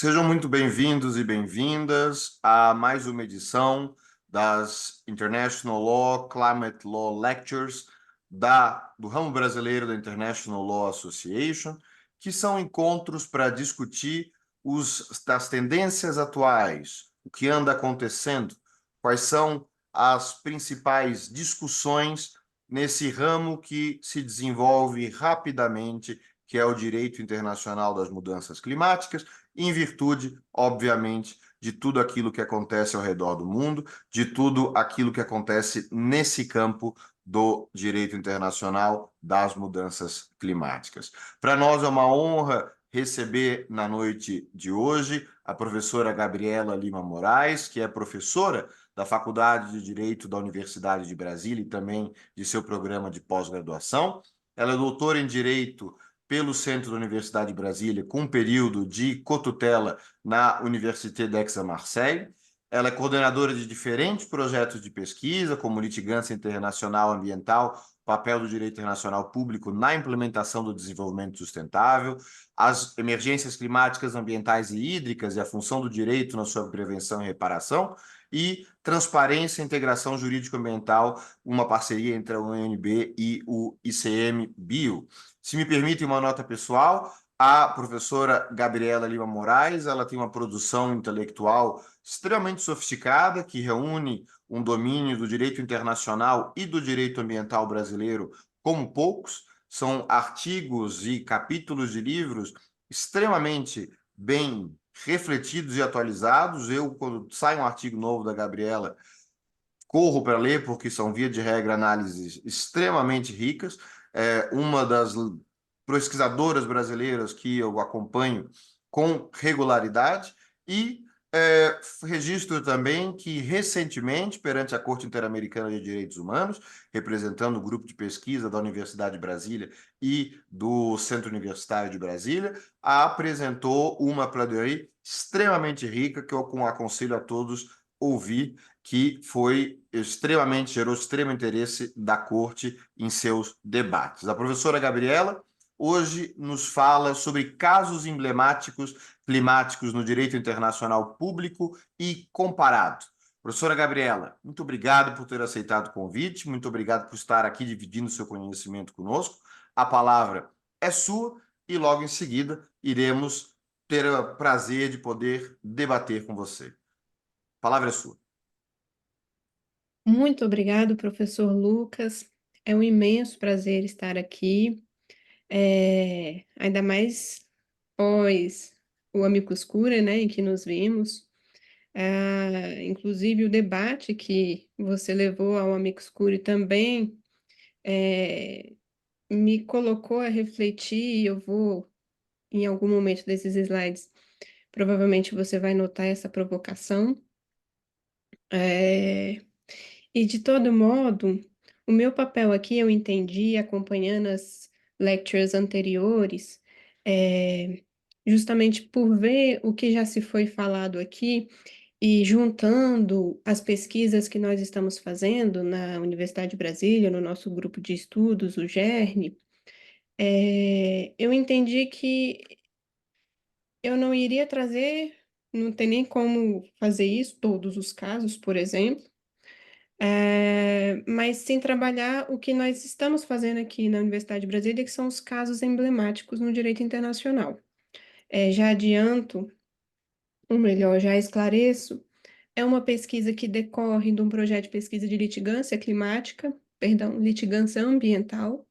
Sejam muito bem-vindos e bem-vindas a mais uma edição das International Law Climate Law Lectures do ramo brasileiro da International Law Association, que são encontros para discutir das tendências atuais, o que anda acontecendo, quais são as principais discussões nesse ramo que se desenvolve rapidamente, que é o direito internacional das mudanças climáticas, em virtude, obviamente, de tudo aquilo que acontece ao redor do mundo, de tudo aquilo que acontece nesse campo do direito internacional das mudanças climáticas. Para nós é uma honra receber na noite de hoje a professora Gabriela Lima Moraes, que é professora da Faculdade de Direito da Universidade de Brasília e também de seu programa de pós-graduação. Ela é doutora em Direito pelo Centro da Universidade de Brasília, com um período de cotutela na Université d'Aix-Marseille. Ela é coordenadora de diferentes projetos de pesquisa, como litigância internacional ambiental, papel do direito internacional público na implementação do desenvolvimento sustentável, as emergências climáticas, ambientais e hídricas e a função do direito na sua prevenção e reparação, e transparência e integração jurídico-ambiental, uma parceria entre a UNB e o ICMBio. Se me permite uma nota pessoal, a professora Gabriela Lima Moraes, ela tem uma produção intelectual extremamente sofisticada, que reúne um domínio do direito internacional e do direito ambiental brasileiro como poucos. São artigos e capítulos de livros extremamente bem refletidos e atualizados. Eu, quando sai um artigo novo da Gabriela, corro para ler, porque são, via de regra, análises extremamente ricas. É uma das pesquisadoras brasileiras que eu acompanho com regularidade e registro também que, recentemente, perante a Corte Interamericana de Direitos Humanos, representando o grupo de pesquisa da Universidade de Brasília e do Centro Universitário de Brasília, apresentou uma plaidoirie extremamente rica que eu aconselho a todos ouvir, que gerou extremo interesse da Corte em seus debates. A professora Gabriela hoje nos fala sobre casos emblemáticos climáticos no direito internacional público e comparado. Professora Gabriela, muito obrigado por ter aceitado o convite, muito obrigado por estar aqui dividindo seu conhecimento conosco. A palavra é sua e logo em seguida iremos ter o prazer de poder debater com você. A palavra é sua. Muito obrigado, professor Lucas. É um imenso prazer estar aqui, ainda mais pós o Amicus Curiae, né, em que nos vimos. Inclusive, o debate que você levou ao Amicus Curiae também me colocou a refletir, e eu vou, em algum momento desses slides, provavelmente você vai notar essa provocação. E, de todo modo, o meu papel aqui, eu entendi, acompanhando as lectures anteriores, justamente por ver o que já se foi falado aqui e juntando as pesquisas que nós estamos fazendo na Universidade de Brasília, no nosso grupo de estudos, o GERN, eu entendi que eu não iria trazer, não tem nem como fazer isso, todos os casos, por exemplo, mas sem trabalhar o que nós estamos fazendo aqui na Universidade de Brasília, que são os casos emblemáticos no direito internacional. Já adianto, ou melhor, já esclareço, é uma pesquisa que decorre de um projeto de pesquisa de litigância climática, perdão, litigância ambiental,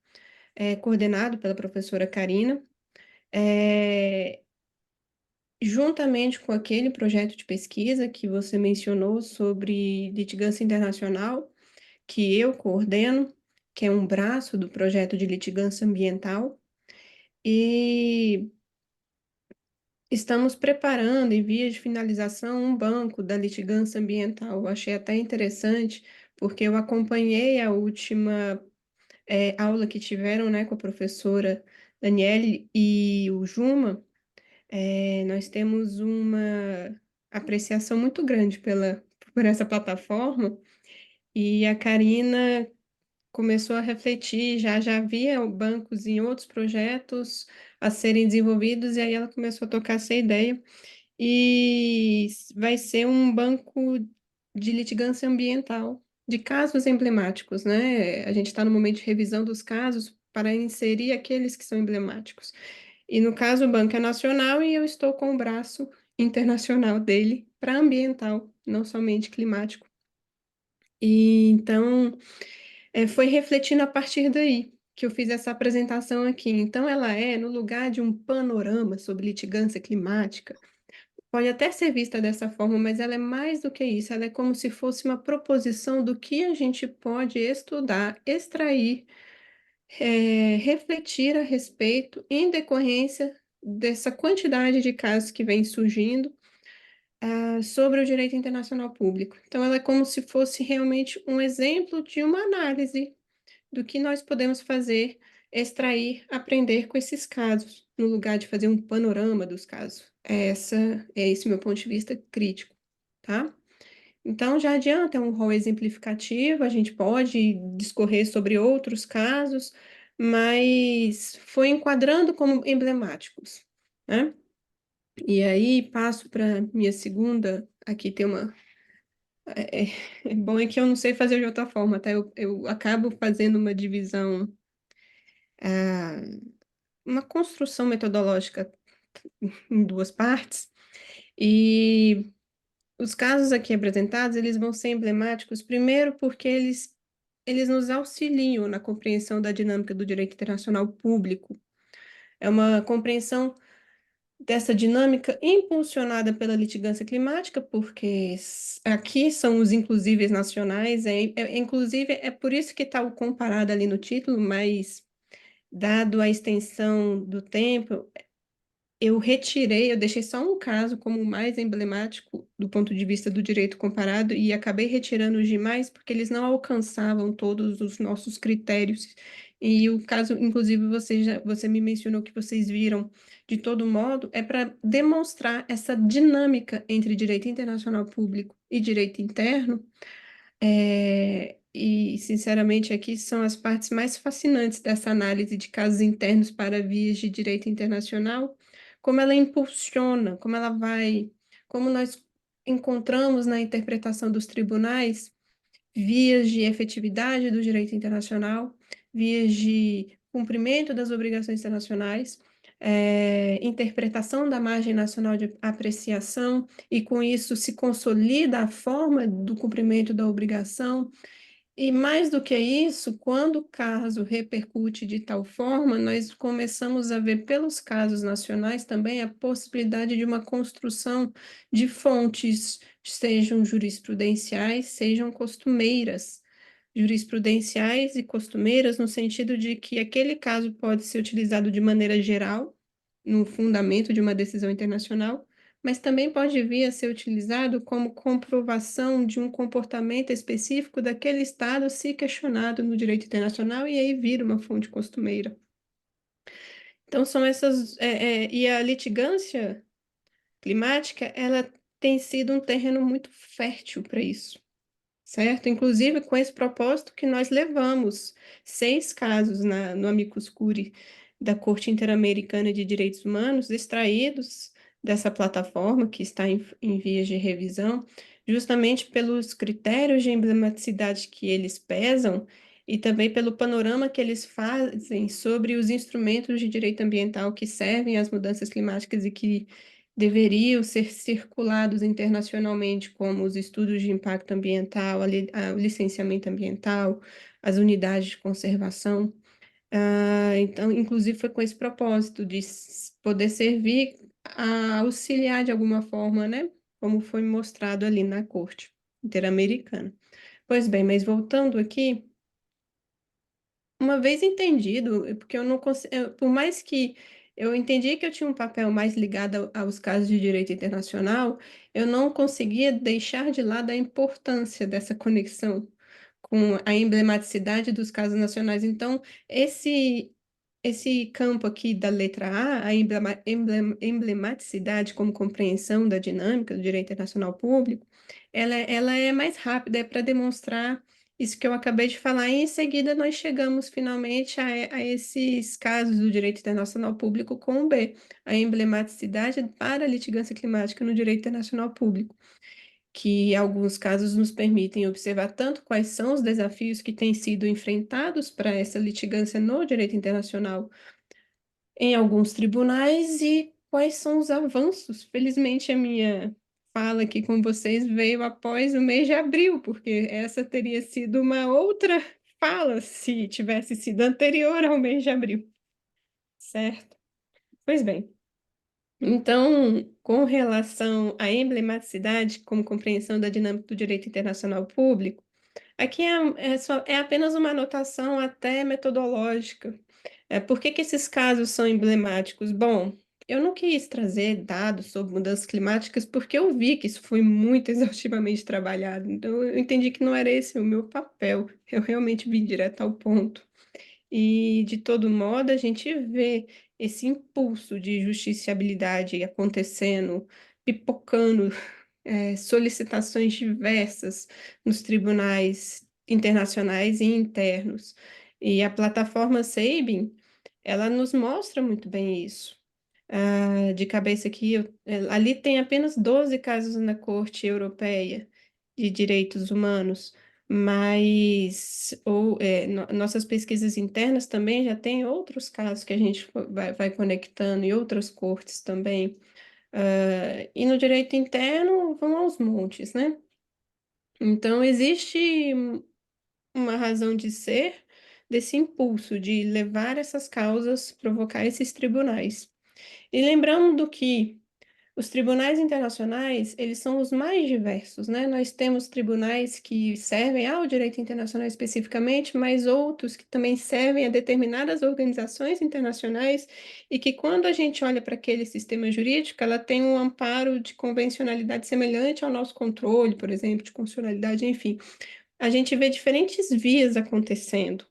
coordenado pela professora Karina, juntamente com aquele projeto de pesquisa que você mencionou sobre litigância internacional, que eu coordeno, que é um braço do projeto de litigância ambiental, e estamos preparando, em vias de finalização, um banco da litigância ambiental. Eu achei até interessante, porque eu acompanhei a última aula que tiveram, né, com a professora Daniele e o Juma. Nós temos uma apreciação muito grande por essa plataforma, e a Karina começou a refletir, já havia bancos em outros projetos a serem desenvolvidos, e aí ela começou a tocar essa ideia, e vai ser um banco de litigância ambiental, de casos emblemáticos, né? A gente está no momento de revisão dos casos para inserir aqueles que são emblemáticos. E no caso, o banco é nacional e eu estou com o braço internacional dele para ambiental, não somente climático. E então, foi refletindo a partir daí que eu fiz essa apresentação aqui. Então, ela é no lugar de um panorama sobre litigância climática. Pode até ser vista dessa forma, mas ela é mais do que isso. Ela é como se fosse uma proposição do que a gente pode estudar, extrair, refletir a respeito, em decorrência dessa quantidade de casos que vem surgindo, sobre o direito internacional público. Então, ela é como se fosse realmente um exemplo de uma análise do que nós podemos fazer, extrair, aprender com esses casos, no lugar de fazer um panorama dos casos. É esse meu ponto de vista crítico, tá? Então, já adianta, é um rol exemplificativo, a gente pode discorrer sobre outros casos, mas foi enquadrando como emblemáticos, né? E aí passo para minha segunda, aqui tem uma. É, é bom é que eu não sei fazer de outra forma, tá? Eu acabo fazendo uma divisão, ah, uma construção metodológica em duas partes, e os casos aqui apresentados, eles vão ser emblemáticos, primeiro porque eles nos auxiliam na compreensão da dinâmica do direito internacional público. É uma compreensão dessa dinâmica impulsionada pela litigância climática, porque aqui são os inclusíveis nacionais, inclusive é por isso que está o comparado ali no título, mas dado a extensão do tempo, eu deixei só um caso como o mais emblemático do ponto de vista do direito comparado e acabei retirando os demais porque eles não alcançavam todos os nossos critérios. E o caso, inclusive, você me mencionou que vocês viram, de todo modo, é para demonstrar essa dinâmica entre direito internacional público e direito interno, e, sinceramente, aqui são as partes mais fascinantes dessa análise de casos internos para vias de direito internacional, como ela impulsiona, como nós encontramos na interpretação dos tribunais vias de efetividade do direito internacional, vias de cumprimento das obrigações internacionais, interpretação da margem nacional de apreciação, e com isso se consolida a forma do cumprimento da obrigação. E mais do que isso, quando o caso repercute de tal forma, nós começamos a ver pelos casos nacionais também a possibilidade de uma construção de fontes, sejam jurisprudenciais, sejam costumeiras. Jurisprudenciais e costumeiras, no sentido de que aquele caso pode ser utilizado de maneira geral, no fundamento de uma decisão internacional, mas também pode vir a ser utilizado como comprovação de um comportamento específico daquele Estado se questionado no direito internacional e aí vira uma fonte costumeira. Então, são essas. E a litigância climática, ela tem sido um terreno muito fértil para isso, certo? Inclusive com esse propósito que nós levamos 6 casos no amicus curiae da Corte Interamericana de Direitos Humanos, extraídos dessa plataforma que está em vias de revisão, justamente pelos critérios de emblematicidade que eles pesam e também pelo panorama que eles fazem sobre os instrumentos de direito ambiental que servem às mudanças climáticas e que deveriam ser circulados internacionalmente, como os estudos de impacto ambiental, o licenciamento ambiental, as unidades de conservação. Então, inclusive, foi com esse propósito de poder servir a auxiliar de alguma forma, né? Como foi mostrado ali na Corte Interamericana. Pois bem, mas voltando aqui, uma vez entendido, porque eu não consigo, por mais que eu entendi que eu tinha um papel mais ligado aos casos de direito internacional, eu não conseguia deixar de lado a importância dessa conexão com a emblematicidade dos casos nacionais. Então, esse campo aqui da letra a emblematicidade como compreensão da dinâmica do direito internacional público, ela é mais rápida, é para demonstrar isso que eu acabei de falar, e em seguida nós chegamos finalmente a esses casos do direito internacional público com o B, a emblematicidade para a litigância climática no direito internacional público, que em alguns casos nos permitem observar tanto quais são os desafios que têm sido enfrentados para essa litigância no direito internacional em alguns tribunais e quais são os avanços. Felizmente, a minha fala aqui com vocês veio após o mês de abril, porque essa teria sido uma outra fala se tivesse sido anterior ao mês de abril, certo? Pois bem, então, com relação à emblematicidade como compreensão da dinâmica do direito internacional público, aqui é apenas uma anotação até metodológica. Por que que esses casos são emblemáticos? Bom, eu não quis trazer dados sobre mudanças climáticas porque eu vi que isso foi muito exaustivamente trabalhado. Então, eu entendi que não era esse o meu papel. Eu realmente vim direto ao ponto. E, de todo modo, a gente vê esse impulso de justiciabilidade acontecendo, pipocando solicitações diversas nos tribunais internacionais e internos. E a plataforma Sabin, ela nos mostra muito bem isso. De cabeça aqui, ali tem apenas 12 casos na Corte Europeia de Direitos Humanos, mas nossas pesquisas internas também já tem outros casos que a gente vai conectando e outras cortes também. E no direito interno vão aos montes, né? Então, existe uma razão de ser desse impulso de levar essas causas, provocar esses tribunais. E lembrando que os tribunais internacionais, eles são os mais diversos, né? Nós temos tribunais que servem ao direito internacional especificamente, mas outros que também servem a determinadas organizações internacionais e que quando a gente olha para aquele sistema jurídico, ela tem um amparo de convencionalidade semelhante ao nosso controle, por exemplo, de constitucionalidade, enfim. A gente vê diferentes vias acontecendo.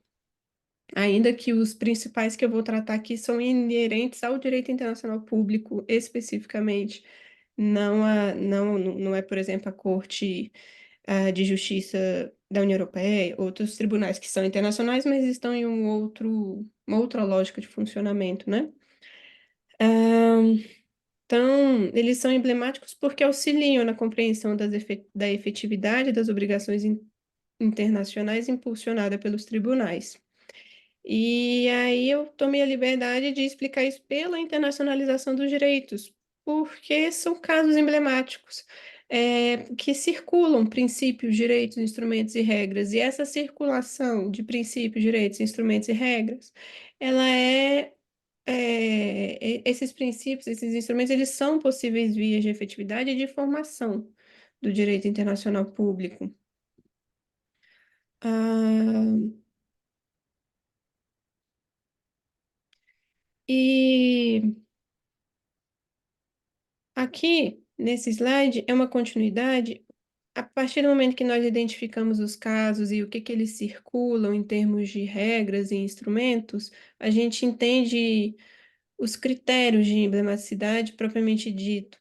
Ainda que os principais que eu vou tratar aqui são inerentes ao direito internacional público especificamente, não é, por exemplo, a Corte de Justiça da União Europeia, outros tribunais que são internacionais, mas estão em uma outra lógica de funcionamento, né? Então, eles são emblemáticos porque auxiliam na compreensão da efetividade das obrigações internacionais impulsionada pelos tribunais. E aí eu tomei a liberdade de explicar isso pela internacionalização dos direitos, porque são casos emblemáticos, que circulam princípios, direitos, instrumentos e regras, e essa circulação de princípios, direitos, instrumentos e regras, ela esses princípios, esses instrumentos, eles são possíveis vias de efetividade e de formação do direito internacional público. Ah, e aqui, nesse slide, é uma continuidade. A partir do momento que nós identificamos os casos e o que que eles circulam em termos de regras e instrumentos, a gente entende os critérios de emblematicidade propriamente dito.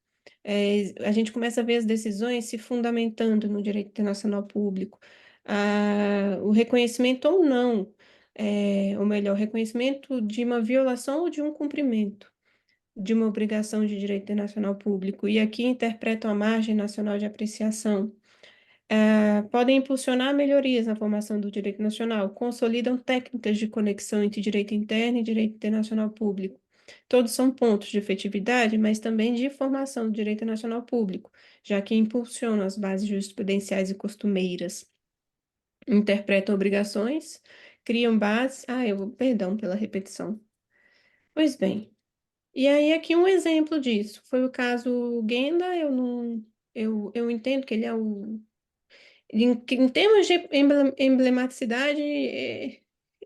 A gente começa a ver as decisões se fundamentando no direito internacional público. O reconhecimento ou não, ou melhor, reconhecimento de uma violação ou de um cumprimento de uma obrigação de direito internacional público, e aqui interpretam a margem nacional de apreciação. Podem impulsionar melhorias na formação do direito nacional, consolidam técnicas de conexão entre direito interno e direito internacional público. Todos são pontos de efetividade, mas também de formação do direito nacional público, já que impulsionam as bases jurisprudenciais e costumeiras, interpretam obrigações, criam bases. Perdão pela repetição. Pois bem. E aí, aqui um exemplo disso foi o caso Genda. Eu não, eu entendo que ele é em termos de emblematicidade,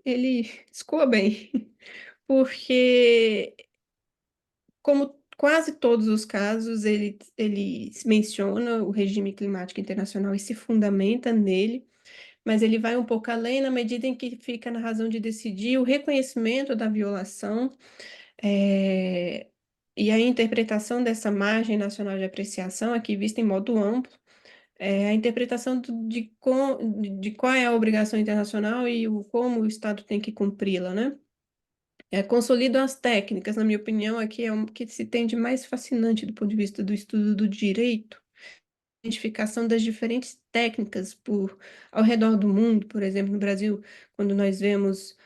ele escoa bem, porque, como quase todos os casos, ele menciona o regime climático internacional e se fundamenta nele, mas ele vai um pouco além na medida em que fica na razão de decidir o reconhecimento da violação é, e a interpretação dessa margem nacional de apreciação, aqui vista em modo amplo, a interpretação de qual é a obrigação internacional e como o Estado tem que cumpri-la, né? Consolidam as técnicas, na minha opinião, aqui é o que se tem de mais fascinante do ponto de vista do estudo do direito, identificação das diferentes técnicas ao redor do mundo, por exemplo, no Brasil, quando nós vemos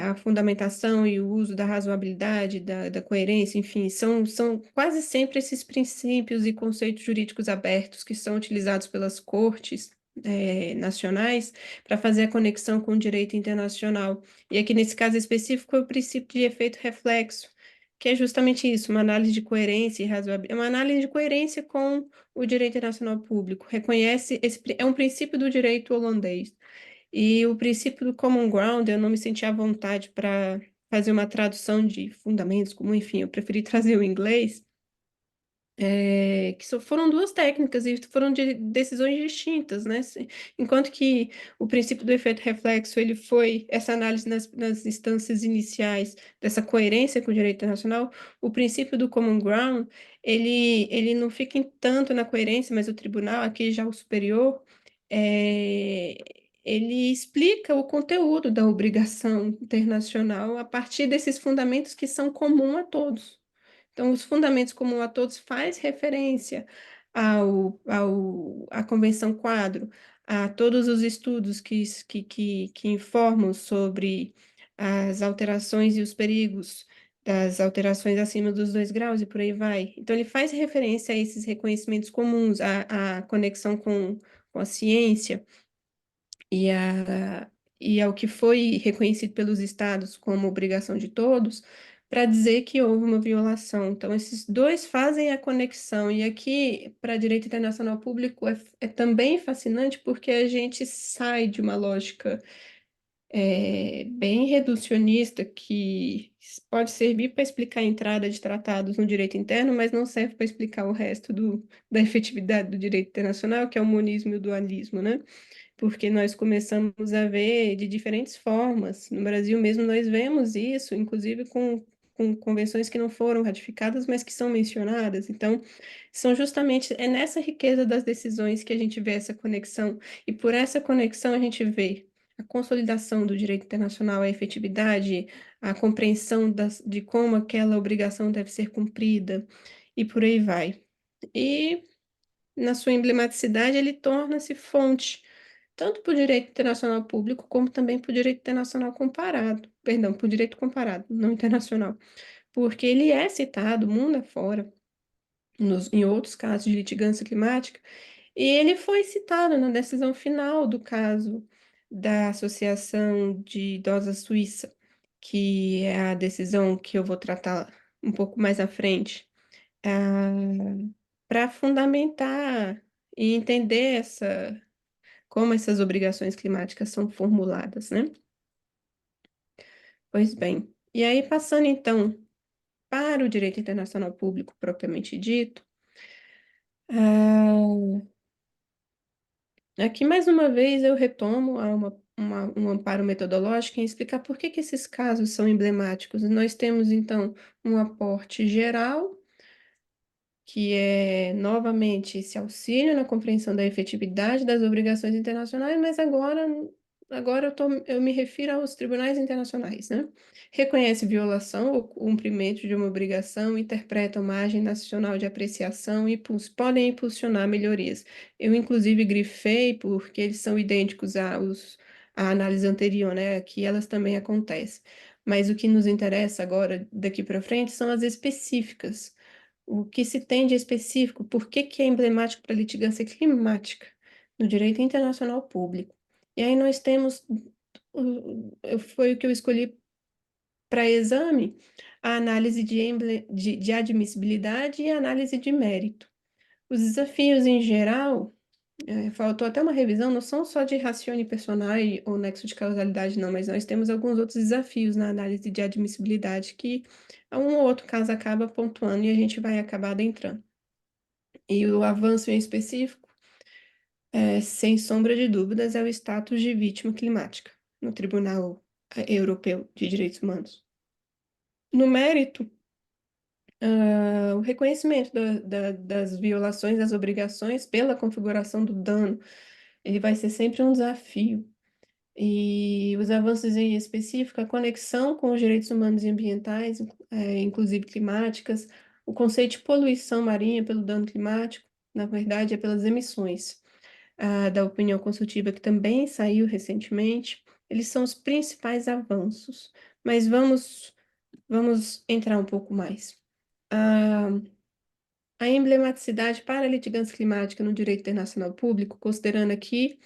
a fundamentação e o uso da razoabilidade, da coerência, enfim, são quase sempre esses princípios e conceitos jurídicos abertos que são utilizados pelas cortes nacionais para fazer a conexão com o direito internacional. E aqui, nesse caso específico, é o princípio de efeito reflexo, que é justamente isso, uma análise de coerência e razoabilidade, uma análise de coerência com o direito internacional público, reconhece, é um princípio do direito holandês. E o princípio do common ground, eu não me senti à vontade para fazer uma tradução de fundamentos, como, enfim, eu preferi trazer o inglês, que só foram duas técnicas e foram de decisões distintas, né? Enquanto que o princípio do efeito reflexo, ele foi essa análise nas instâncias iniciais dessa coerência com o direito internacional, o princípio do common ground, ele não fica em tanto na coerência, mas o tribunal, aqui já o superior, é, ele explica o conteúdo da obrigação internacional a partir desses fundamentos que são comuns a todos. Então, os fundamentos comuns a todos faz referência à Convenção Quadro, a todos os estudos que informam sobre as alterações e os perigos das alterações acima dos 2 graus e por aí vai. Então, ele faz referência a esses reconhecimentos comuns, a conexão com a ciência e, e ao que foi reconhecido pelos estados como obrigação de todos, para dizer que houve uma violação. Então, esses dois fazem a conexão. E aqui, para direito internacional público, é também fascinante porque a gente sai de uma lógica bem reducionista que pode servir para explicar a entrada de tratados no direito interno, mas não serve para explicar o resto da efetividade do direito internacional, que é o monismo e o dualismo, né? Porque nós começamos a ver de diferentes formas. No Brasil mesmo nós vemos isso, inclusive com convenções que não foram ratificadas, mas que são mencionadas. Então, são justamente, é nessa riqueza das decisões que a gente vê essa conexão, e por essa conexão a gente vê a consolidação do direito internacional, a efetividade, a compreensão de como aquela obrigação deve ser cumprida, e por aí vai. E, na sua emblematicidade, ele torna-se fonte tanto para o direito internacional público, como também para o direito internacional comparado, perdão, para o direito comparado, não internacional, porque ele é citado mundo afora, em outros casos de litigância climática, e ele foi citado na decisão final do caso da Associação de Idosa Suíça, que é a decisão que eu vou tratar um pouco mais à frente, para fundamentar e entender como essas obrigações climáticas são formuladas, né? Pois bem, e aí passando então para o direito internacional público propriamente dito, ah, aqui mais uma vez eu retomo a um amparo metodológico em explicar por que esses casos são emblemáticos. Nós temos então um aporte geral que é novamente esse auxílio na compreensão da efetividade das obrigações internacionais, mas agora eu me refiro aos tribunais internacionais, né? Reconhece violação ou cumprimento de uma obrigação, interpreta margem nacional de apreciação e podem impulsionar melhorias. Eu, inclusive, grifei porque eles são idênticos à análise anterior, né? Que elas também acontecem. Mas o que nos interessa agora, daqui para frente, são as específicas, o que se tem de específico, por que que é emblemático para a litigância climática no direito internacional público. E aí nós temos, foi o que eu escolhi para exame, a análise de admissibilidade e a análise de mérito. Os desafios em geral, faltou até uma revisão, não são só de ratione personae ou nexo de causalidade, não, mas nós temos alguns outros desafios na análise de admissibilidade que um ou outro caso acaba pontuando e a gente vai acabar adentrando. E o avanço em específico, sem sombra de dúvidas, é o status de vítima climática no Tribunal Europeu de Direitos Humanos. No mérito, o reconhecimento das violações das obrigações pela configuração do dano, ele vai ser sempre um desafio. E os avanços em específico, a conexão com os direitos humanos e ambientais, inclusive climáticas, o conceito de poluição marinha pelo dano climático, na verdade, é pelas emissões, da opinião consultiva, que também saiu recentemente, eles são os principais avanços. Mas vamos entrar um pouco mais. Ah, a emblematicidade para a litigância climática no direito internacional público, considerando aqui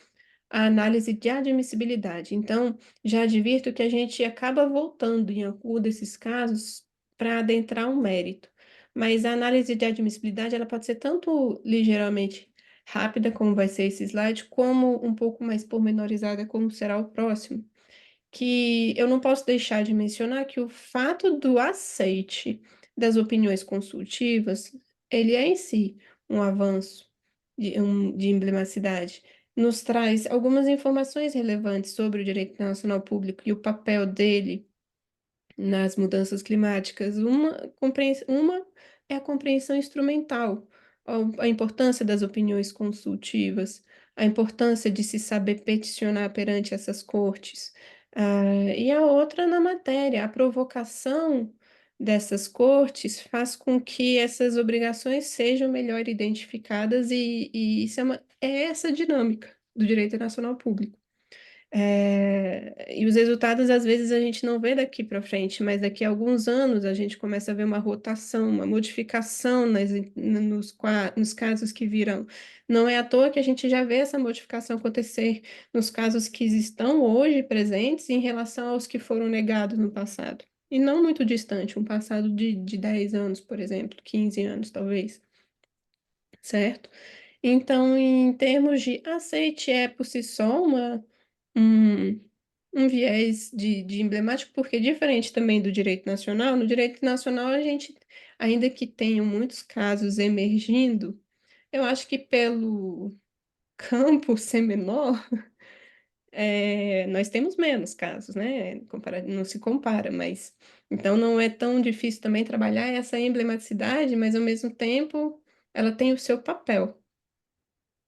a análise de admissibilidade. Então, já advirto que a gente acaba voltando em algum desses casos para adentrar um mérito. Mas a análise de admissibilidade, ela pode ser tanto ligeiramente rápida, como vai ser esse slide, como um pouco mais pormenorizada, como será o próximo, que eu não posso deixar de mencionar que o fato do aceite das opiniões consultivas, ele é em si um avanço de emblematicidade, nos traz algumas informações relevantes sobre o direito internacional público e o papel dele nas mudanças climáticas. Uma é a compreensão instrumental, a importância das opiniões consultivas, a importância de se saber peticionar perante essas cortes. E a outra na matéria, a provocação dessas cortes faz com que essas obrigações sejam melhor identificadas e isso é essa dinâmica do direito nacional público. E os resultados, às vezes, a gente não vê daqui para frente, mas daqui a alguns anos a gente começa a ver uma rotação, uma modificação nos casos que virão. Não é à toa que a gente já vê essa modificação acontecer nos casos que estão hoje presentes em relação aos que foram negados no passado. E não muito distante, um passado de 10 anos, por exemplo, 15 anos, talvez, certo? Então, em termos de aceite, é por si só um, um viés de emblemático, porque diferente também do direito nacional, no direito nacional a gente, ainda que tenham muitos casos emergindo, eu acho que pelo campo ser menor, nós temos menos casos, né? Não se compara, mas então não é tão difícil também trabalhar essa emblematicidade, mas ao mesmo tempo ela tem o seu papel.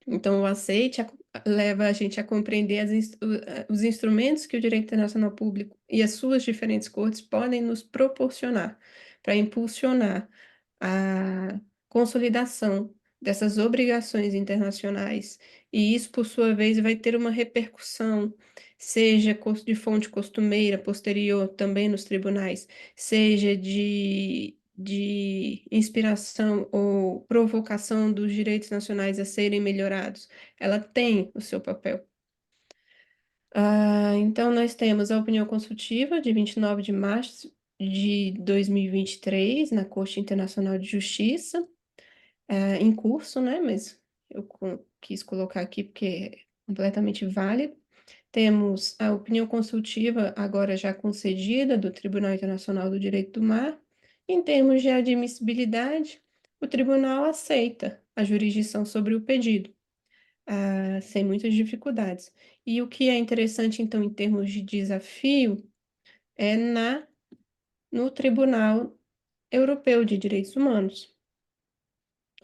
Então, o aceite leva a gente a compreender os instrumentos que o direito internacional público e as suas diferentes cortes podem nos proporcionar para impulsionar a consolidação dessas obrigações internacionais. E isso, por sua vez, vai ter uma repercussão, seja de fonte costumeira, posterior, também nos tribunais, seja de inspiração ou provocação dos direitos nacionais a serem melhorados. Ela tem o seu papel. Então, nós temos a opinião consultiva de 29 de março de 2023, na Corte Internacional de Justiça, em curso, né? Mas eu quis colocar aqui porque é completamente válido. Temos a opinião consultiva, agora já concedida, do Tribunal Internacional do Direito do Mar. Em termos de admissibilidade, o tribunal aceita a jurisdição sobre o pedido, sem muitas dificuldades. E o que é interessante, então, em termos de desafio, é no Tribunal Europeu de Direitos Humanos,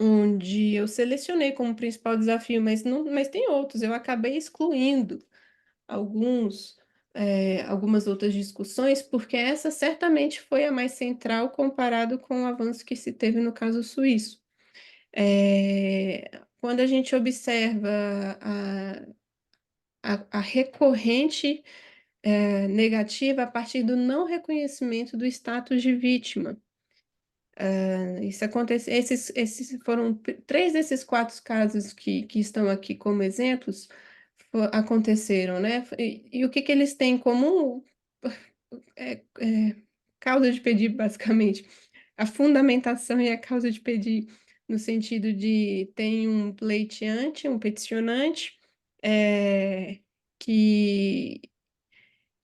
onde eu selecionei como principal desafio, mas tem outros, eu acabei excluindo algumas outras discussões, porque essa certamente foi a mais central comparado com o avanço que se teve no caso suíço. Quando a gente observa a recorrente negativa a partir do não reconhecimento do status de vítima. Isso acontece, esses foram três desses quatro casos que estão aqui como exemplos aconteceram, né? E o que eles têm em comum? Causa de pedir, basicamente. A fundamentação e a causa de pedir, no sentido de tem um pleiteante, um peticionante, que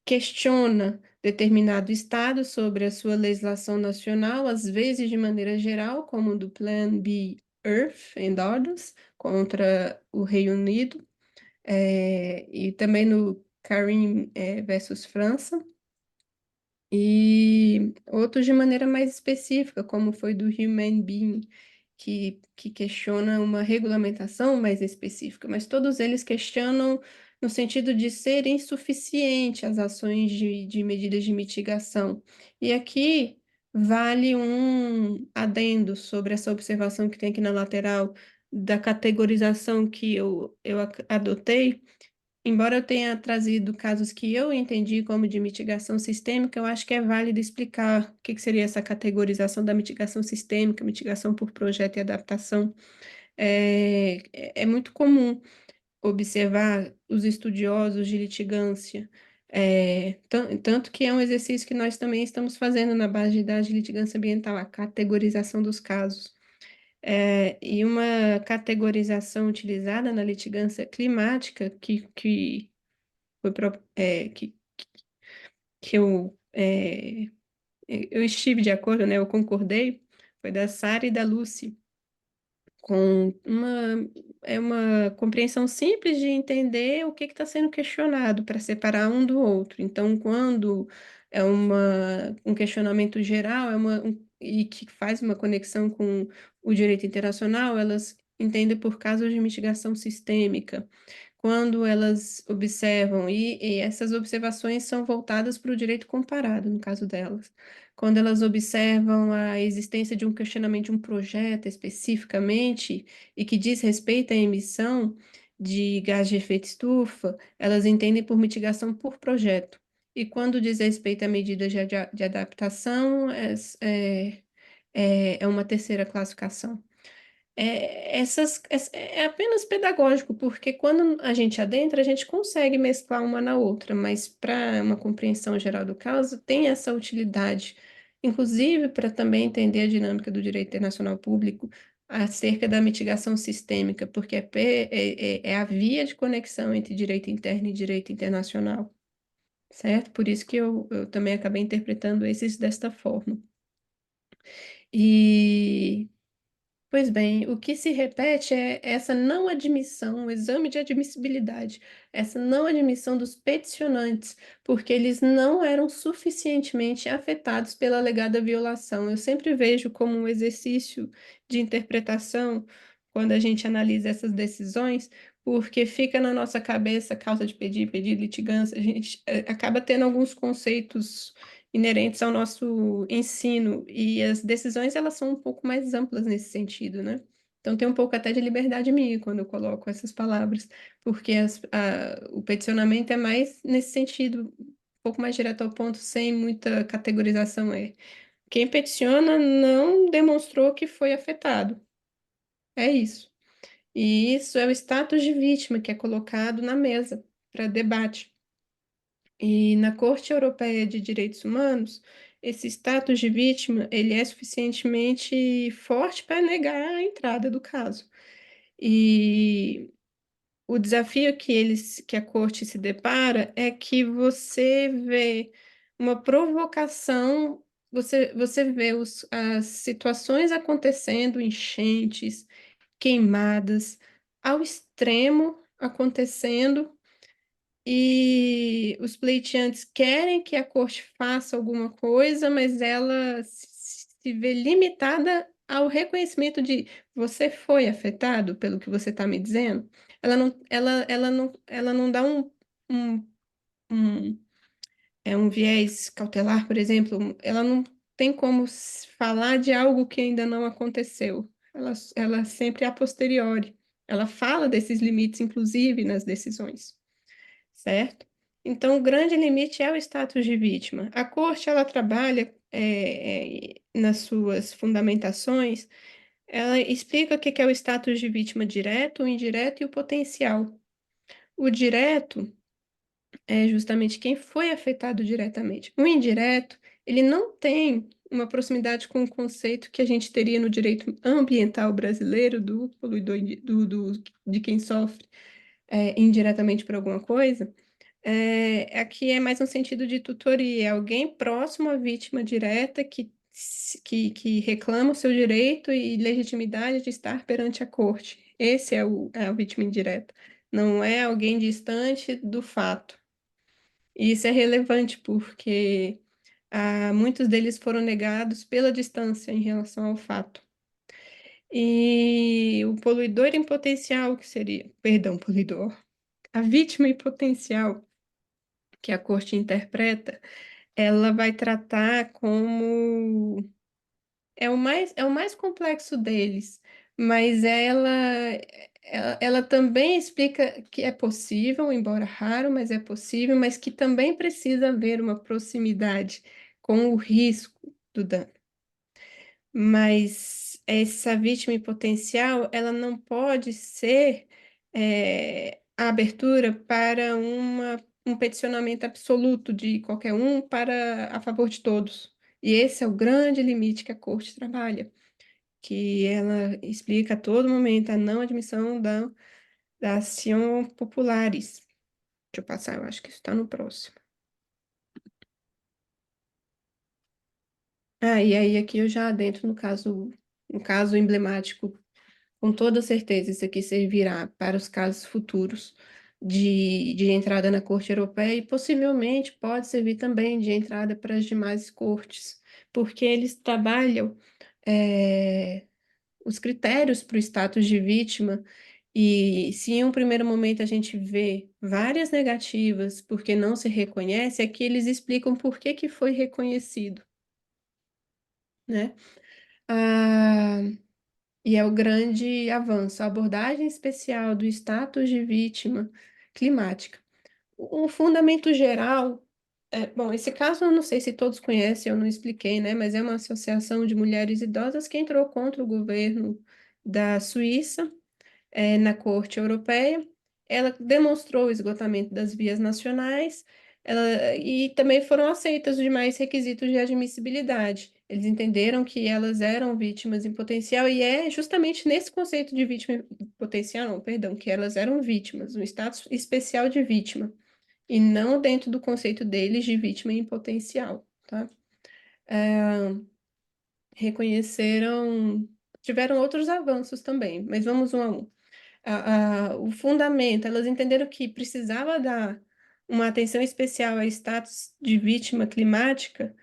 questiona determinado estado sobre a sua legislação nacional, às vezes de maneira geral, como o do Plan B Earth and Others, contra o Reino Unido, e também no Karim versus França. e outros de maneira mais específica, como foi do Human Being, que questiona uma regulamentação mais específica, mas todos eles questionam no sentido de ser insuficiente as ações de medidas de mitigação. E aqui vale um adendo sobre essa observação que tem aqui na lateral da categorização que eu adotei. Embora eu tenha trazido casos que eu entendi como de mitigação sistêmica, eu acho que é válido explicar o que que seria essa categorização da mitigação sistêmica, mitigação por projeto e adaptação. É muito comum observar os estudiosos de litigância, tanto que é um exercício que nós também estamos fazendo na base de dados de litigância ambiental, a categorização dos casos. E uma categorização utilizada na litigância climática, que foi que eu estive de acordo, né? Eu concordei, foi da Sara e da Lucy, com uma compreensão simples de entender o que está sendo questionado para separar um do outro. Então, quando é um questionamento geral, e que faz uma conexão com o direito internacional, elas entendem por casos de mitigação sistêmica. Quando elas observam, e essas observações são voltadas para o direito comparado, no caso delas. Quando elas observam a existência de um questionamento de um projeto especificamente e que diz respeito à emissão de gás de efeito estufa, elas entendem por mitigação por projeto. E quando diz respeito a medidas de adaptação, é uma terceira classificação. É apenas pedagógico, porque quando a gente adentra, a gente consegue mesclar uma na outra, mas para uma compreensão geral do caso, tem essa utilidade, inclusive para também entender a dinâmica do direito internacional público acerca da mitigação sistêmica, porque é a via de conexão entre direito interno e direito internacional, certo? Por isso que eu também acabei interpretando esses desta forma. E Pois bem, o que se repete é essa não admissão, o exame de admissibilidade, essa não admissão dos peticionantes, porque eles não eram suficientemente afetados pela alegada violação. Eu sempre vejo como um exercício de interpretação quando a gente analisa essas decisões, porque fica na nossa cabeça causa de pedir, litigância, a gente acaba tendo alguns conceitos inerentes ao nosso ensino, e as decisões elas são um pouco mais amplas nesse sentido, né? Então tem um pouco até de liberdade minha quando eu coloco essas palavras, porque o peticionamento é mais nesse sentido, um pouco mais direto ao ponto, sem muita categorização. Quem peticiona não demonstrou que foi afetado. É isso. E isso é o status de vítima que é colocado na mesa para debate. E na Corte Europeia de Direitos Humanos, esse status de vítima, ele é suficientemente forte para negar a entrada do caso. E o desafio que a Corte se depara é que você vê uma provocação, você vê as situações acontecendo, enchentes, queimadas, ao extremo acontecendo, e os pleiteantes querem que a corte faça alguma coisa, mas ela se vê limitada ao reconhecimento de você foi afetado pelo que você está me dizendo. Ela não dá um, um, um viés cautelar, por exemplo. Ela não tem como falar de algo que ainda não aconteceu. Ela sempre é a posteriori. Ela fala desses limites, inclusive, nas decisões, certo? Então, o grande limite é o status de vítima. A corte, ela trabalha nas suas fundamentações, ela explica o que que é o status de vítima direto, o indireto e o potencial. O direto é justamente quem foi afetado diretamente. O indireto, ele não tem uma proximidade com o conceito que a gente teria no direito ambiental brasileiro do poluidor, de quem sofre indiretamente por alguma coisa. Aqui é mais um sentido de tutoria, é alguém próximo à vítima direta que reclama o seu direito e legitimidade de estar perante a corte. Esse é a vítima indireta, não é alguém distante do fato. E isso é relevante porque Muitos deles foram negados pela distância em relação ao fato. E o poluidor em potencial, que seria, perdão, poluidor, a vítima em potencial que a corte interpreta, ela vai tratar como é o mais complexo deles, mas ela também explica que é possível, embora raro, mas é possível, mas que também precisa haver uma proximidade com o risco do dano. Mas essa vítima em potencial, ela não pode ser a abertura para um peticionamento absoluto de qualquer um para a favor de todos. E esse é o grande limite que a corte trabalha, que ela explica a todo momento a não admissão da ação populares. Deixa eu passar, eu acho que isso está no próximo. E aí aqui eu já adentro no caso emblemático. Com toda certeza, isso aqui servirá para os casos futuros de entrada na Corte Europeia e possivelmente pode servir também de entrada para as demais cortes, porque eles trabalham os critérios para o status de vítima. E se em um primeiro momento a gente vê várias negativas porque não se reconhece, aqui eles explicam por que que foi reconhecido, né? Ah, E é o grande avanço, a abordagem especial do status de vítima climática. O fundamento geral, bom, esse caso eu não sei se todos conhecem, eu não expliquei, né? Mas é uma associação de mulheres idosas que entrou contra o governo da Suíça na Corte Europeia. Ela demonstrou o esgotamento das vias nacionais, e também foram aceitos os demais requisitos de admissibilidade. Eles entenderam que elas eram vítimas em potencial, e é justamente nesse conceito de vítima em potencial, não, perdão, que elas eram vítimas, um status especial de vítima, e não dentro do conceito deles de vítima em potencial, tá? Reconheceram, tiveram outros avanços também, mas vamos um a um. O fundamento, elas entenderam que precisava dar uma atenção especial ao status de vítima climática,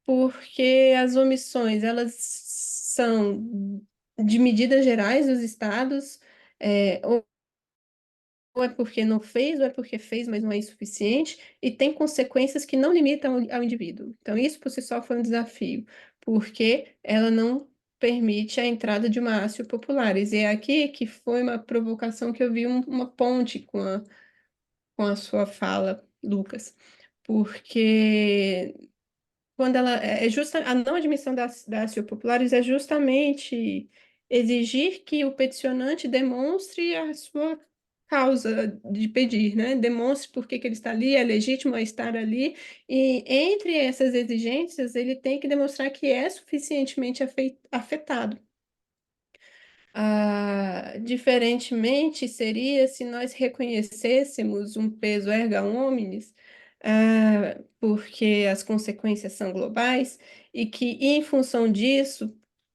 porque as omissões, elas são de medidas gerais dos estados, ou é porque não fez, ou é porque fez, mas não é insuficiente, e tem consequências que não limitam ao indivíduo. Então, isso por si só foi um desafio, porque ela não permite a entrada de uma ácio populares. E é aqui que foi uma provocação que eu vi uma ponte com a sua fala, Lucas, porque quando ela é justa, a não admissão da ação populares é justamente exigir que o peticionante demonstre a sua causa de pedir, né? Demonstre por que que ele está ali, é legítimo a estar ali, e entre essas exigências, ele tem que demonstrar que é suficientemente afetado. Diferentemente seria se nós reconhecêssemos um peso erga omnes, porque as consequências são globais, e que, em função disso,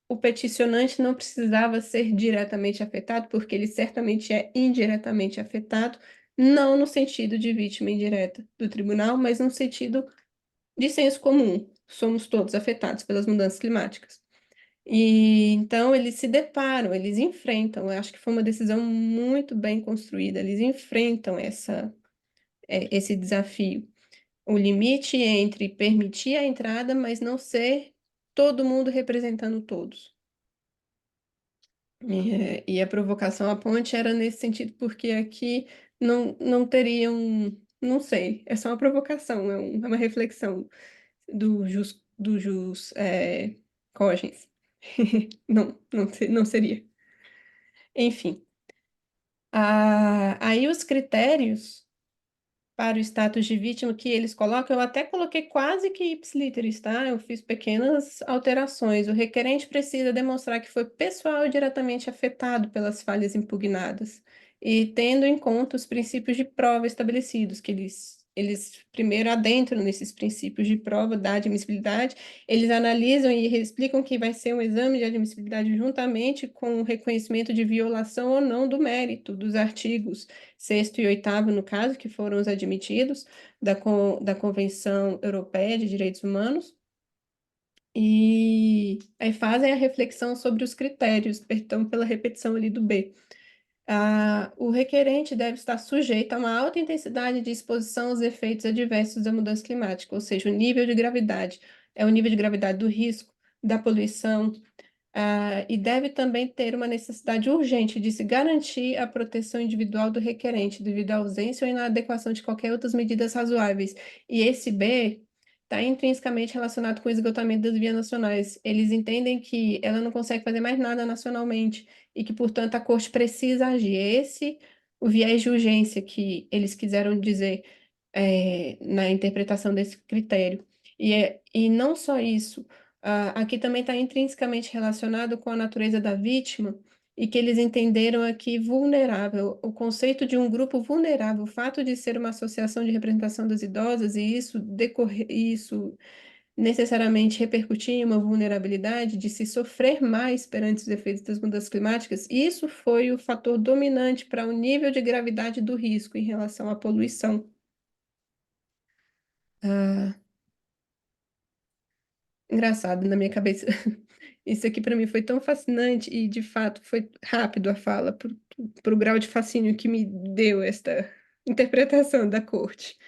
o peticionante não precisava ser diretamente afetado, porque ele certamente é indiretamente afetado, não no sentido de vítima indireta do tribunal, mas no sentido de senso comum. Somos todos afetados pelas mudanças climáticas. E então eles se deparam, eles enfrentam. Eu acho que foi uma decisão muito bem construída. Eles enfrentam esse desafio. O limite entre permitir a entrada, mas não ser todo mundo representando todos. E a provocação à ponte era nesse sentido, porque aqui não teriam, não sei, é só uma provocação, é uma reflexão do jus cogens. Não seria. Enfim, aí os critérios para o status de vítima que eles colocam, eu até coloquei quase que ipsiliteris, tá? Eu fiz pequenas alterações. O requerente precisa demonstrar que foi pessoal e diretamente afetado pelas falhas impugnadas, e tendo em conta os princípios de prova estabelecidos, que eles primeiro adentram nesses princípios de prova da admissibilidade, eles analisam e explicam que vai ser um exame de admissibilidade juntamente com o reconhecimento de violação ou não do mérito dos artigos 6º e 8º, no caso, que foram os admitidos da Convenção Europeia de Direitos Humanos, e aí fazem a reflexão sobre os critérios, então, pela repetição ali do B. O requerente deve estar sujeito a uma alta intensidade de exposição aos efeitos adversos da mudança climática, ou seja, o nível de gravidade, é o nível de gravidade do risco, da poluição, e deve também ter uma necessidade urgente de se garantir a proteção individual do requerente, devido à ausência ou inadequação de qualquer outras medidas razoáveis. E esse B está intrinsecamente relacionado com o esgotamento das vias nacionais. Eles entendem que ela não consegue fazer mais nada nacionalmente e que, portanto, a Corte precisa agir. Esse o viés de urgência que eles quiseram dizer na interpretação desse critério. E não só isso, aqui também está intrinsecamente relacionado com a natureza da vítima e que eles entenderam aqui vulnerável, o conceito de um grupo vulnerável, o fato de ser uma associação de representação das idosas e isso necessariamente repercutir em uma vulnerabilidade de se sofrer mais perante os efeitos das mudanças climáticas, isso foi o fator dominante para o nível de gravidade do risco em relação à poluição. Ah, engraçado na minha cabeça. Isso aqui para mim foi tão fascinante e, de fato, foi rápido a fala para o grau de fascínio que me deu esta interpretação da corte.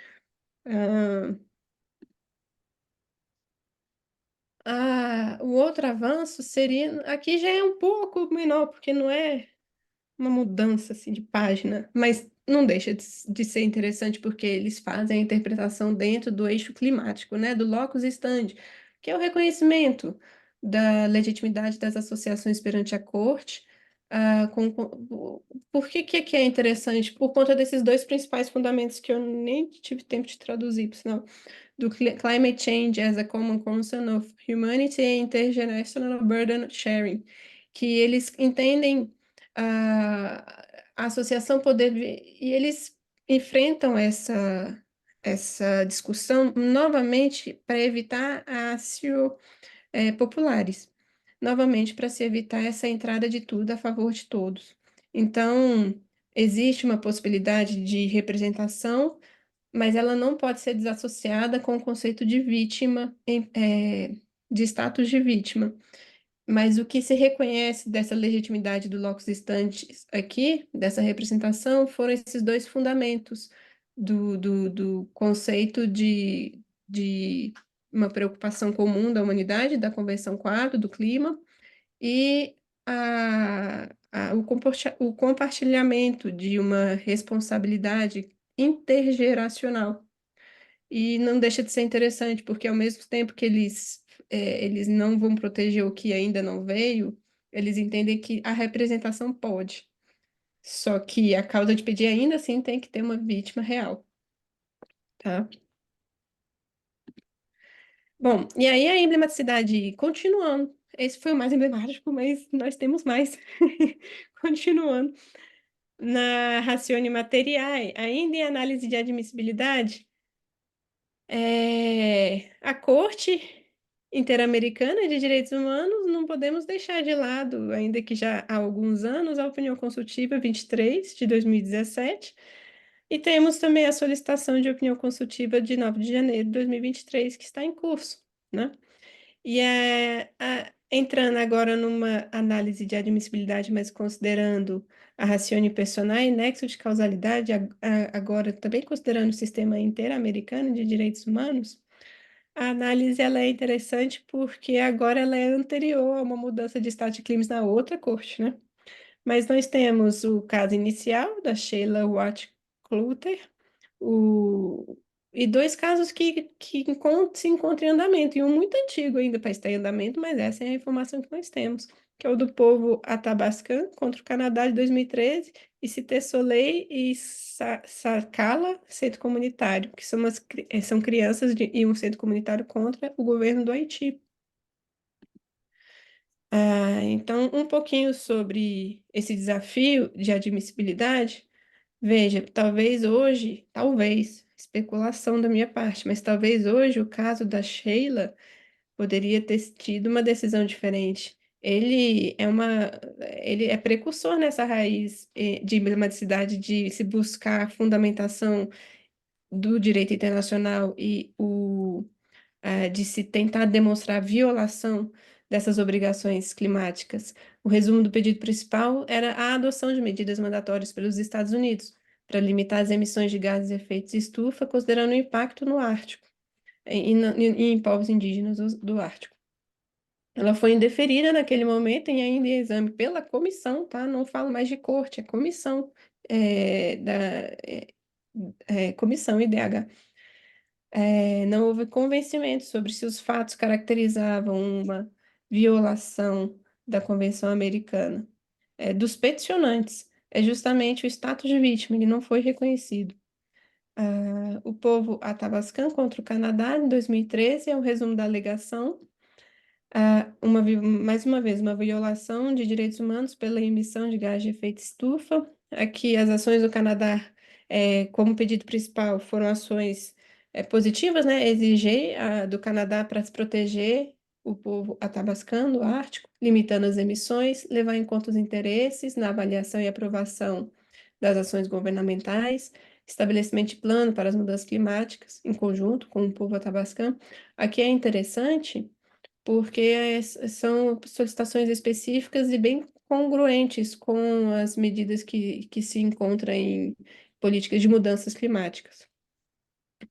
Ah, o outro avanço seria, aqui já é um pouco menor, porque não é uma mudança assim, de página, mas não deixa de ser interessante porque eles fazem a interpretação dentro do eixo climático, né, do locus standi, que é o reconhecimento da legitimidade das associações perante a corte. Por que é interessante? Por conta desses dois principais fundamentos que eu nem tive tempo de traduzir, por sinal, do climate change as a common concern of humanity and intergenerational burden sharing, que eles entendem a associação poder e eles enfrentam essa discussão novamente para evitar ácio populares, novamente para se evitar essa entrada de tudo a favor de todos. Então, existe uma possibilidade de representação, mas ela não pode ser desassociada com o conceito de vítima, de status de vítima. Mas o que se reconhece dessa legitimidade do locus standi aqui, dessa representação, foram esses dois fundamentos do conceito de uma preocupação comum da humanidade, da Convenção Quadro, do clima, e o compartilhamento de uma responsabilidade intergeracional. E não deixa de ser interessante, porque ao mesmo tempo que eles não vão proteger o que ainda não veio, eles entendem que a representação pode. Só que a causa de pedir ainda assim tem que ter uma vítima real, tá? Bom, e aí a emblematicidade, continuando. Esse foi o mais emblemático, mas nós temos mais. Continuando. Na ratione materiae, ainda em análise de admissibilidade, a Corte Interamericana de Direitos Humanos, não podemos deixar de lado, ainda que já há alguns anos, a opinião consultiva 23 de 2017, e temos também a solicitação de opinião consultiva de 9 de janeiro de 2023, que está em curso, né? E entrando agora numa análise de admissibilidade, mas considerando a ratione personae, nexo de causalidade, agora também considerando o sistema interamericano de direitos humanos, a análise ela é interessante porque agora ela é anterior a uma mudança de status de crimes na outra corte, né? Mas nós temos o caso inicial da Sheila Watt Clutter, o... e dois casos que se encontram em andamento, e um muito antigo ainda para estar em andamento, mas essa é a informação que nós temos, que é o do povo Athabascan contra o Canadá de 2013, e Cité Soleil e Sakala, centro comunitário, que são crianças e um centro comunitário contra o governo do Haiti. Então, um pouquinho sobre esse desafio de admissibilidade. Veja, talvez, especulação da minha parte, mas talvez hoje o caso da Sheila poderia ter tido uma decisão diferente. Ele é precursor nessa raiz de emblematicidade de se buscar a fundamentação do direito internacional e de se tentar demonstrar a violação dessas obrigações climáticas. O resumo do pedido principal era a adoção de medidas mandatórias pelos Estados Unidos para limitar as emissões de gases de efeito de estufa, considerando o impacto no Ártico e em povos indígenas do Ártico. Ela foi indeferida naquele momento e ainda em exame pela comissão, tá? Não falo mais de corte, é comissão da comissão IDH. Não houve convencimento sobre se os fatos caracterizavam uma violação da Convenção Americana. Dos peticionantes, é justamente o status de vítima, ele não foi reconhecido. O povo Athabascan contra o Canadá, em 2013, é o resumo da alegação. Mais uma vez, uma violação de direitos humanos pela emissão de gás de efeito estufa. Aqui, as ações do Canadá, como pedido principal, foram ações positivas, né? Exigir do Canadá para se proteger o povo atabascano, do Ártico, limitando as emissões, levar em conta os interesses na avaliação e aprovação das ações governamentais, estabelecimento de plano para as mudanças climáticas, em conjunto com o povo atabascano. Aqui é interessante porque são solicitações específicas e bem congruentes com as medidas que se encontram em políticas de mudanças climáticas.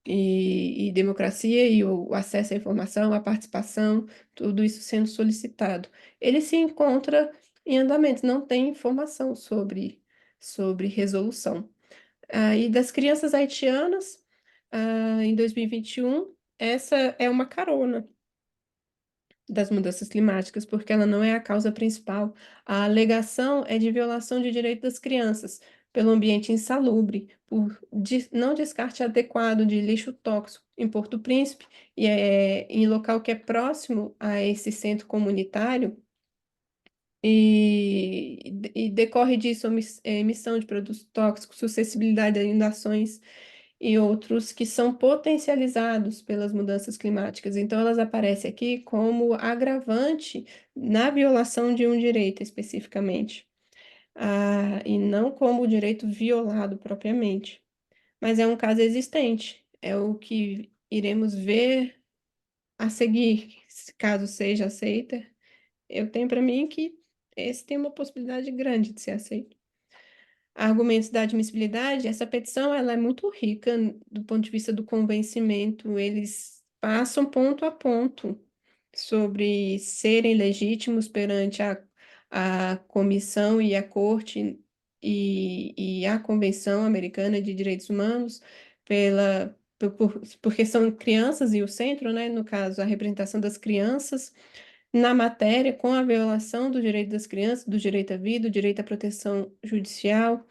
E democracia e o acesso à informação, a participação, tudo isso sendo solicitado. Ele se encontra em andamento, não tem informação sobre resolução. E das crianças haitianas, em 2021, essa é uma carona das mudanças climáticas, porque ela não é a causa principal. A alegação é de violação de direitos das crianças pelo ambiente insalubre, por não descarte adequado de lixo tóxico em Porto Príncipe e em local que é próximo a esse centro comunitário. E decorre disso emissão de produtos tóxicos, suscessibilidade a inundações e outros que são potencializados pelas mudanças climáticas. Então, elas aparecem aqui como agravante na violação de um direito especificamente, e não como o direito violado propriamente. Mas é um caso existente, é o que iremos ver a seguir, caso seja aceita. Eu tenho para mim que esse tem uma possibilidade grande de ser aceito. Argumentos da admissibilidade, essa petição ela é muito rica do ponto de vista do convencimento, eles passam ponto a ponto sobre serem legítimos perante a comissão e a corte e a Convenção Americana de Direitos Humanos, porque são crianças e o centro, né, no caso, a representação das crianças na matéria com a violação do direito das crianças, do direito à vida, do direito à proteção judicial,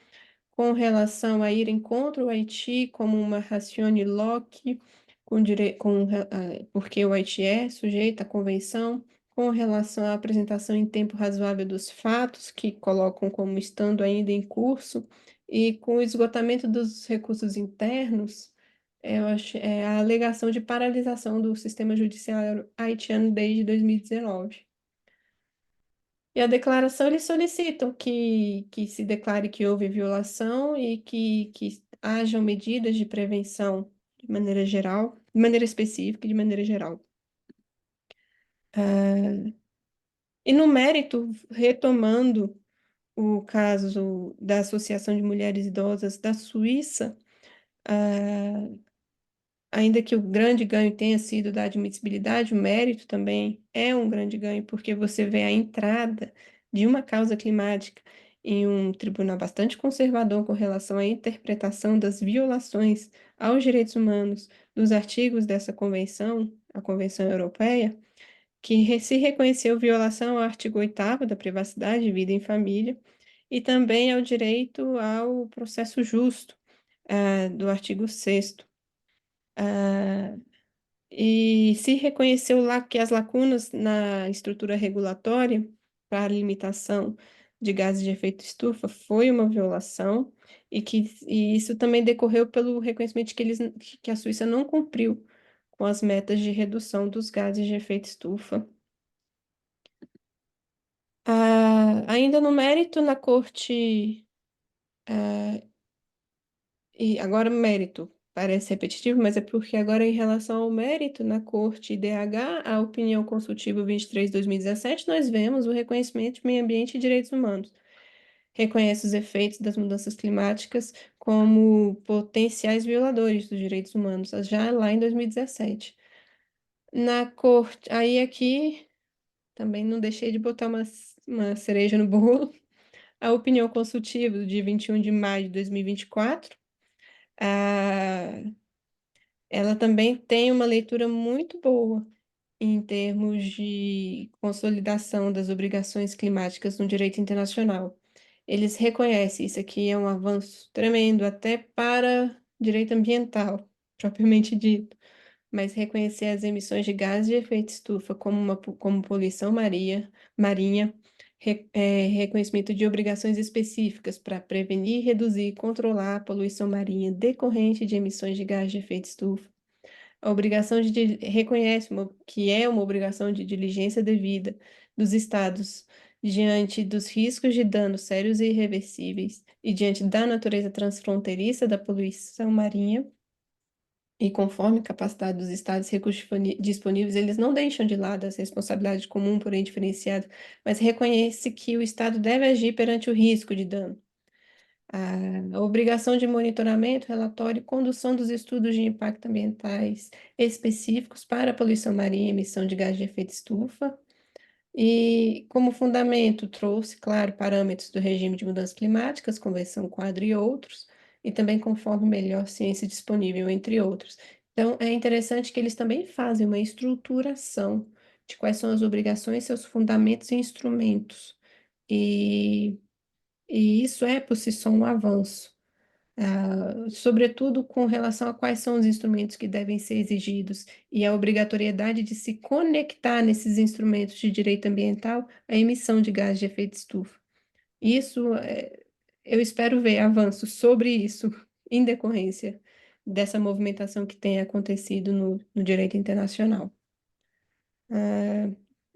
com relação a irem contra o Haiti como uma ratione loci, porque o Haiti é sujeito à convenção, com relação à apresentação em tempo razoável dos fatos, que colocam como estando ainda em curso, e com o esgotamento dos recursos internos, eu acho, é a alegação de paralisação do sistema judiciário haitiano desde 2019. E a declaração, eles solicitam que se declare que houve violação e que hajam medidas de prevenção de maneira geral, de maneira específica e de maneira geral. E no mérito, retomando o caso da Associação de Mulheres Idosas da Suíça, ah, ainda que o grande ganho tenha sido da admissibilidade, o mérito também é um grande ganho, porque você vê a entrada de uma causa climática em um tribunal bastante conservador com relação à interpretação das violações aos direitos humanos dos artigos dessa convenção, a Convenção Europeia, que se reconheceu violação ao artigo 8º da privacidade, vida em família, e também ao direito ao processo justo, do artigo 6º. E se reconheceu lá que as lacunas na estrutura regulatória para a limitação de gases de efeito estufa foi uma violação e isso também decorreu pelo reconhecimento de que a Suíça não cumpriu com as metas de redução dos gases de efeito estufa. Ainda no mérito na corte, e agora mérito. parece repetitivo, mas é porque agora, em relação ao mérito na Corte IDH, a opinião consultiva 23/2017, nós vemos o reconhecimento de meio ambiente e direitos humanos. Reconhece os efeitos das mudanças climáticas como potenciais violadores dos direitos humanos, já lá em 2017. Na Corte, aí aqui também não deixei de botar uma cereja no bolo. A opinião consultiva do dia 21 de maio de 2024, ah, ela também tem uma leitura muito boa em termos de consolidação das obrigações climáticas no direito internacional. Eles reconhecem isso aqui é um avanço tremendo até para direito ambiental, propriamente dito, mas reconhecer as emissões de gases de efeito estufa como poluição marinha, reconhecimento de obrigações específicas para prevenir, reduzir e controlar a poluição marinha decorrente de emissões de gases de efeito estufa. A obrigação reconhece que é uma obrigação de diligência devida dos estados diante dos riscos de danos sérios e irreversíveis e diante da natureza transfronteiriça da poluição marinha. E conforme a capacidade dos estados e recursos disponíveis, eles não deixam de lado essa responsabilidade comum, porém diferenciada, mas reconhece que o estado deve agir perante o risco de dano. A obrigação de monitoramento, relatório e condução dos estudos de impacto ambientais específicos para a poluição marinha e emissão de gás de efeito estufa. E, como fundamento, trouxe, claro, parâmetros do regime de mudanças climáticas, Convenção Quadro e outros, e também conforme melhor ciência disponível, entre outros. Então, é interessante que eles também fazem uma estruturação de quais são as obrigações, seus fundamentos e instrumentos. E, e isso é, por si só, um avanço. Sobretudo com relação a quais são os instrumentos que devem ser exigidos e a obrigatoriedade de se conectar nesses instrumentos de direito ambiental à emissão de gás de efeito estufa. Isso, eu espero ver avanços sobre isso em decorrência dessa movimentação que tem acontecido no direito internacional.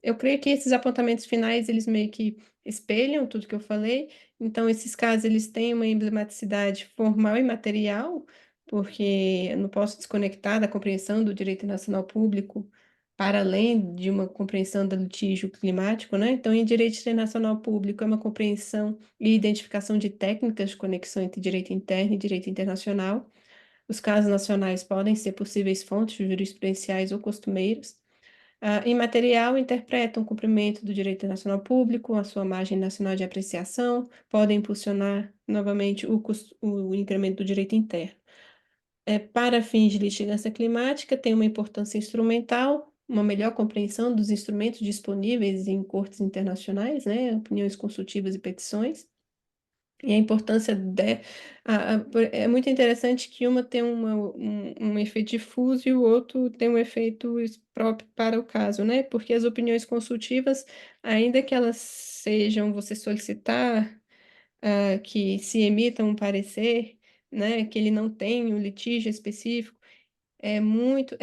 Eu creio que esses apontamentos finais, eles meio que espelham tudo que eu falei. Então, esses casos, eles têm uma emblematicidade formal e material, porque eu não posso desconectar da compreensão do direito nacional público para além de uma compreensão do litígio climático, né? Então, em direito internacional público, é uma compreensão e identificação de técnicas de conexão entre direito interno e direito internacional. Os casos nacionais podem ser possíveis fontes jurisprudenciais ou costumeiras. Imaterial interpretam o cumprimento do direito internacional público, a sua margem nacional de apreciação, podem impulsionar novamente o incremento do direito interno. Para fins de litigância climática, tem uma importância instrumental, uma melhor compreensão dos instrumentos disponíveis em cortes internacionais, né, opiniões consultivas e petições. E a importância é muito interessante que uma tem um efeito difuso e o outro tem um efeito próprio para o caso, né? Porque as opiniões consultivas, ainda que elas sejam você solicitar que se emita um parecer, né? Que ele não tem um litígio específico, é muito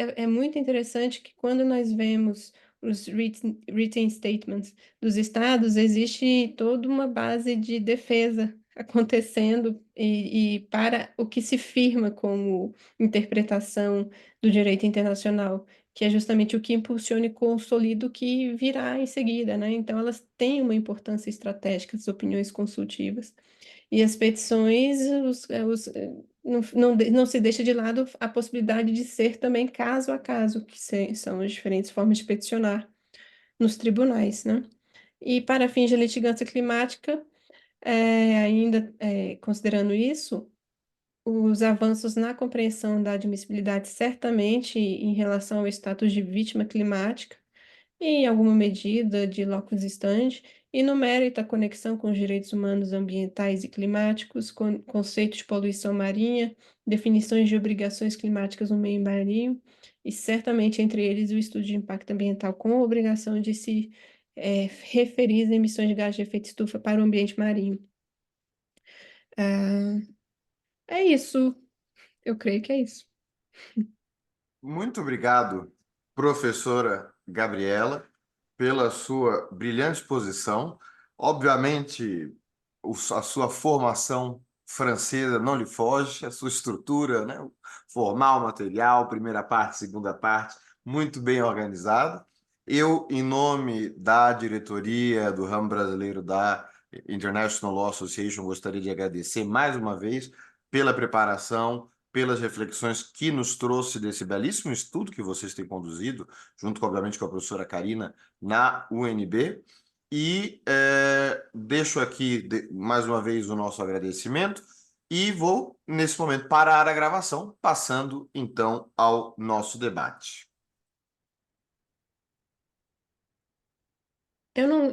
interessante que quando nós vemos os written statements dos estados, existe toda uma base de defesa acontecendo e para o que se firma como interpretação do direito internacional, que é justamente o que impulsiona e consolida o que virá em seguida, né? Então, elas têm uma importância estratégica, as opiniões consultivas. E as petições, não se deixa de lado a possibilidade de ser também caso a caso, que são as diferentes formas de peticionar nos tribunais, né? E para fins de litigância climática, ainda considerando isso, os avanços na compreensão da admissibilidade, certamente em relação ao status de vítima climática, e em alguma medida de locus standi, e no mérito a conexão com os direitos humanos ambientais e climáticos, conceito de poluição marinha, definições de obrigações climáticas no meio marinho, e certamente entre eles o estudo de impacto ambiental com a obrigação de se referir às emissões de gás de efeito estufa para o ambiente marinho. Ah, é isso, eu creio que é isso. Muito obrigado, professora Gabriela, pela sua brilhante exposição. Obviamente, a sua formação francesa não lhe foge, a sua estrutura, né? Formal, material, primeira parte, segunda parte, muito bem organizado. Eu, em nome da diretoria do ramo brasileiro da International Law Association, gostaria de agradecer mais uma vez pela preparação, pelas reflexões que nos trouxe desse belíssimo estudo que vocês têm conduzido, junto, obviamente, com a professora Karina, na UNB. E deixo aqui mais uma vez o nosso agradecimento e vou, nesse momento, parar a gravação, passando então ao nosso debate. Eu não,